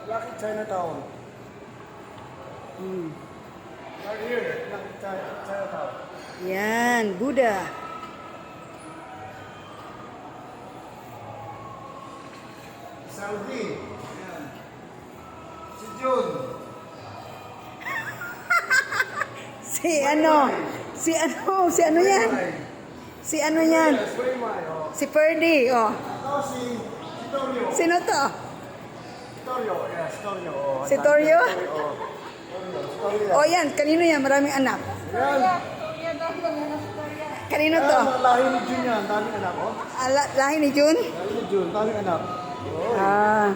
Lucky Chinatown. Right here, Lucky Chinatown. Yan, Buddha. Saudi. Ayan. Si Jun. Si ano yan? Si ano yan? Swaymay. Oh. Si Ferdy, oh. Ito si Torio. Sino to? Torio. Yes, Torio. Oh, Si Torio? Oh. Torio. Oh, yan. Kanino yan? Maraming anak. Yan. Kanino Yan, to? mga lahi ni Jun yan. Daming anak, oh. Lahi ni Jun? Lahi ni Jun, daming anak. Oh. Ah.